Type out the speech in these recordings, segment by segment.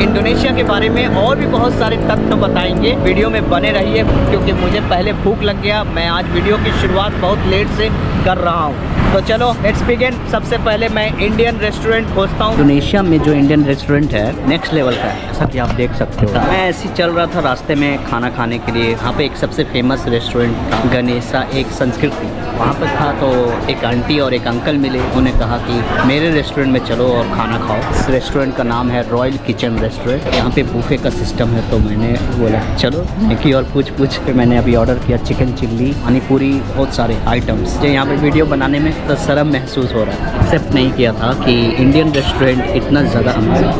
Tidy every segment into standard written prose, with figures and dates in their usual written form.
Indonesia के बारे में और भी बहुत सारे तथ्य बताएंगे। वीडियो में बने रहिए क्योंकि मुझे पहले भूख लग गया। मैं आज वीडियो की शुरुआत बहुत लेट से कर रहा हूँ। तो चलो लेट्स बिगिन। सबसे पहले मैं इंडियन रेस्टोरेंट खोजता हूँ। इंडोनेशिया में जो इंडियन रेस्टोरेंट है नेक्स्ट लेवल का है, जैसा कि आप देख सकते हो। मैं ऐसे ही चल रहा था रास्ते में खाना खाने के लिए। यहाँ पे एक सबसे फेमस रेस्टोरेंट था, गणेशा एक संस्कृति। वहाँ पे था तो एक आंटी और एक अंकल मिले। उन्होंने कहा कि मेरे रेस्टोरेंट में चलो और खाना खाओ। इस रेस्टोरेंट का नाम है रॉयल किचन रेस्टोरेंट। यहाँ पे बूफे का सिस्टम है। तो मैंने बोला चलो की और पूछ फिर मैंने अभी ऑर्डर किया चिकन चिल्ली, पानी पूरी, बहुत सारे आइटम्स। जो यहाँ पे वीडियो बनाने में तो शर्म महसूस हो रहा है। एक्सेप्ट नहीं किया था कि इंडियन रेस्टोरेंट इतना ज़्यादा amazing.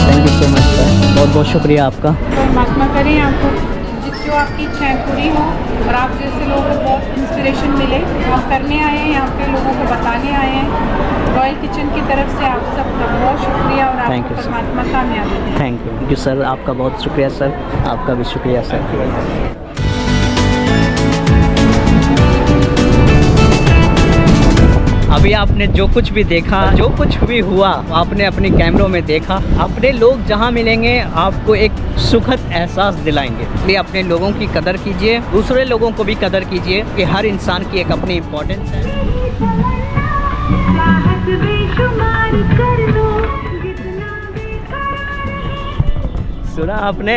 Thank you so much sir, बहुत बहुत शुक्रिया आपका। परमात्मा करें आपको जो आपकी इच्छाएं पूरी हो और आप जैसे लोगों को बहुत इंस्पिरेशन मिले। हम करने आए हैं यहाँ पे, लोगों को बताने आए हैं। रॉयल किचन की तरफ से आप सबका बहुत शुक्रिया और आपको परमात्मा कामयाबी दे। थैंक यू सर, आपका बहुत शुक्रिया सर, आपका भी शुक्रिया सर। अभी आपने जो कुछ भी देखा, जो कुछ भी हुआ, आपने अपने कैमरों में देखा। अपने लोग जहाँ मिलेंगे आपको एक सुखद एहसास दिलाएंगे। इसलिए अपने लोगों की कदर कीजिए, दूसरे लोगों को भी कदर कीजिए कि हर इंसान की एक अपनी इम्पोर्टेंस है। सुना आपने?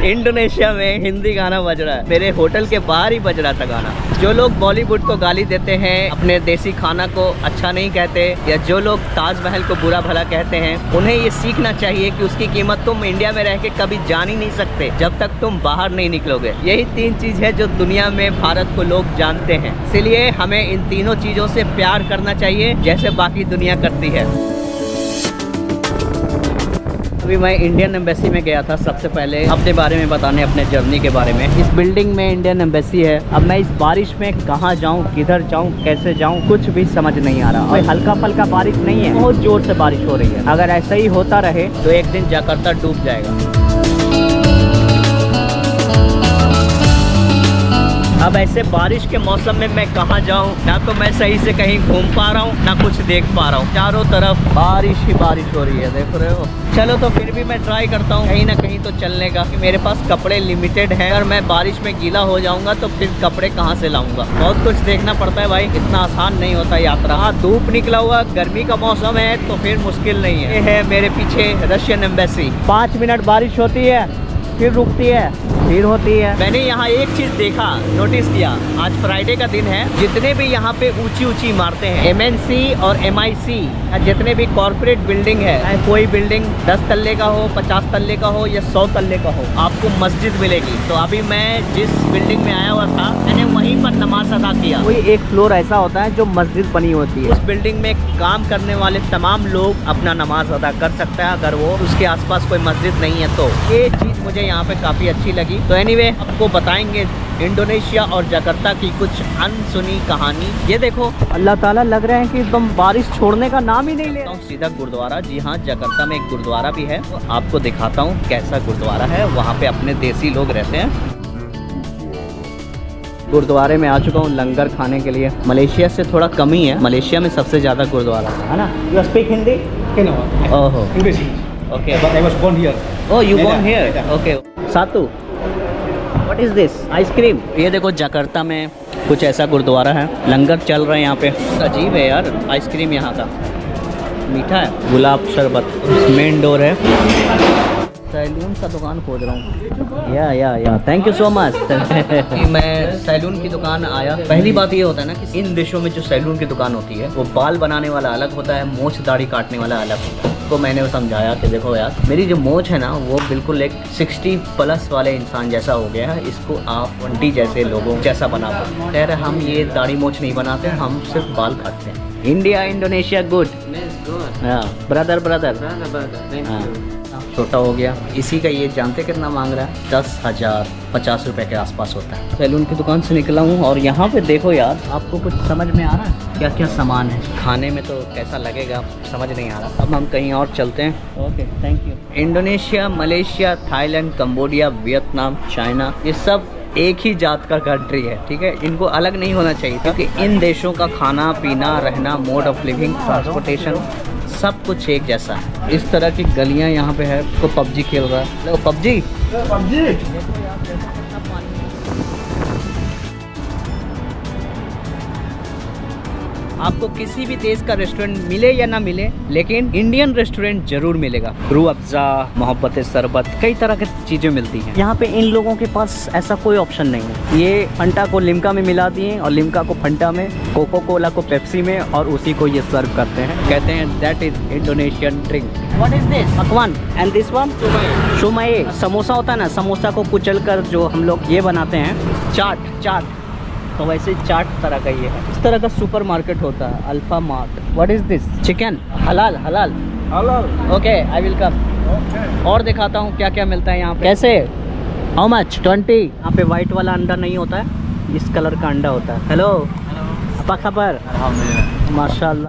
इंडोनेशिया में हिंदी गाना बज रहा है। मेरे होटल के बाहर ही बज रहा था गाना। जो लोग बॉलीवुड को गाली देते हैं, अपने देसी खाना को अच्छा नहीं कहते, या जो लोग ताजमहल को बुरा भला कहते हैं, उन्हें ये सीखना चाहिए कि उसकी कीमत तुम इंडिया में रह के कभी जान ही नहीं सकते जब तक तुम बाहर नहीं निकलोगे। यही 3 चीज़ है जो दुनिया में भारत को लोग जानते हैं। इसलिए हमें इन तीनों चीज़ों से प्यार करना चाहिए जैसे बाकी दुनिया करती है। अभी मैं इंडियन एम्बेसी में गया था सबसे पहले अपने बारे में बताने, अपने जर्नी के बारे में। इस बिल्डिंग में इंडियन एम्बेसी है। अब मैं इस बारिश में कहाँ जाऊँ, किधर जाऊँ, कैसे जाऊँ, कुछ भी समझ नहीं आ रहा। कोई हल्का फल्का बारिश नहीं है, बहुत जोर से बारिश हो रही है। अगर ऐसा ही होता रहे तो एक दिन जकार्ता डूब जाएगा। अब ऐसे बारिश के मौसम में मैं कहाँ जाऊँ? ना तो मैं सही से कहीं घूम पा रहा हूँ, ना कुछ देख पा रहा हूँ। चारों तरफ बारिश ही बारिश हो रही है, देख रहे हो। चलो तो फिर भी मैं ट्राई करता हूँ कहीं ना कहीं तो चलने का। मेरे पास कपड़े लिमिटेड हैं। अगर मैं बारिश में गीला हो जाऊँगा तो फिर कपड़े कहाँ से लाऊंगा? बहुत कुछ देखना पड़ता है भाई, इतना आसान नहीं होता यात्रा। हाँ, धूप निकला हुआ, गर्मी का मौसम है तो फिर मुश्किल नहीं है। ये है मेरे पीछे रशियन एम्बेसी। 5 मिनट बारिश होती है, फिर रुकती है, फिर होती है। मैंने यहाँ एक चीज देखा, नोटिस किया। आज फ्राइडे का दिन है। जितने भी यहाँ पे ऊंची ऊंची इमारतें हैं, MNC और MIC, जितने भी कॉर्पोरेट बिल्डिंग है, कोई बिल्डिंग 10 तल्ले का हो, 50 तल्ले का हो या 100 तल्ले का हो, आपको मस्जिद मिलेगी। तो अभी मैं जिस बिल्डिंग में आया हुआ था, मैंने वहीं पर नमाज अदा किया। कोई एक फ्लोर ऐसा होता है जो मस्जिद बनी होती है। उस बिल्डिंग में काम करने वाले तमाम लोग अपना नमाज अदा कर सकता है अगर वो उसके आसपास कोई मस्जिद नहीं है तो। ये चीज़ मुझे यहाँ पे काफ़ी अच्छी लगी। तो एनीवे, आपको बताएंगे इंडोनेशिया और जकार्ता की कुछ अनसुनी कहानी। ये देखो, अल्लाह ताला लग रहे हैं कि एकदम बारिश छोड़ने का नाम ही नहीं ले रहा हूँ। सीधा गुरुद्वारा। जी हाँ, जकार्ता में एक गुरुद्वारा भी है। तो आपको दिखाता हूँ कैसा गुरुद्वारा है। वहाँ पे अपने देसी लोग रहते हैं। गुरुद्वारे में आ चुका हूँ लंगर खाने के लिए। मलेशिया से थोड़ा कम ही है। मलेशिया में सबसे ज़्यादा गुरुद्वारा है ना। You speak Hindi? ओहो, okay. But I was born here. Oh, you born here? Okay. Satu, what is this? Ice cream. ये देखो, जकार्ता में कुछ ऐसा गुरुद्वारा है। लंगर चल रहा है यहाँ पे। अजीब है यार, आइसक्रीम यहाँ का मीठा है। गुलाब शरबत। मेन डोर है। सैलून का दुकान खोज रहा हूँ। या थैंक यू सो मच। मैं सैलून की दुकान आया। पहली बात ये होता है ना कि इन देशों में जो सैलून की दुकान होती है वो बाल बनाने वाला अलग होता है, मूंछ दाढ़ी काटने वाला अलग होता है। तो मैंने समझाया कि देखो यार, मेरी जो मूंछ है ना वो बिल्कुल एक 60+ वाले इंसान जैसा हो गया है। इसको आप 20 जैसे लोगों जैसा बना दो। कह रहे हम ये दाढ़ी मूंछ नहीं बनाते, हम सिर्फ बाल काटते हैं। India Indonesia good. ब्रदर। हाँ, छोटा हो गया। इसी का ये जानते कितना मांग रहा है? 10,000 50 रुपए के आसपास होता है। सैलून की दुकान से निकला हूँ और यहाँ पे देखो यार, आपको कुछ समझ में आ रहा है क्या क्या सामान है? खाने में तो कैसा लगेगा समझ नहीं आ रहा। अब हम कहीं और चलते हैं। Okay, thank you. Indonesia, Malaysia, Thailand, Cambodia, Vietnam, China, ये सब एक ही जात का कंट्री है, ठीक है। इनको अलग नहीं होना चाहिए, क्योंकि इन देशों का खाना पीना, रहना, मोड ऑफ लिविंग, ट्रांसपोर्टेशन सब कुछ एक जैसा है। इस तरह की गलियां यहाँ पे है। तो पबजी खेल रहा है, लो पबजी। आपको किसी भी देश का रेस्टोरेंट मिले या ना मिले, लेकिन इंडियन रेस्टोरेंट जरूर मिलेगा। रूह अफ़ज़ा, मोहब्बत शरबत, कई तरह की चीज़ें मिलती हैं। यहाँ पे इन लोगों के पास ऐसा कोई ऑप्शन नहीं है। ये फंटा को लिम्का में मिला दिए और लिम्का को फंटा में, कोको कोला को पेप्सी में, और उसी को ये सर्व करते हैं। कहते हैं that is Indonesian drink. What is this? पकवान। And this one shumai. Samosa होता है ना, समोसा को कुचल कर जो हम लोग ये बनाते हैं, चाट। तो वैसे चाट तरह का ये है। इस तरह का सुपर मार्केट होता है, Alfamart. What is this? Chicken. हलाल। Okay, I will come. और दिखाता हूँ क्या क्या मिलता है यहाँ पे। कैसे? How much? 20। यहाँ पे वाइट वाला अंडा नहीं होता है, इस कलर का अंडा होता है। Hello, apa kabar? माशाल्लाह।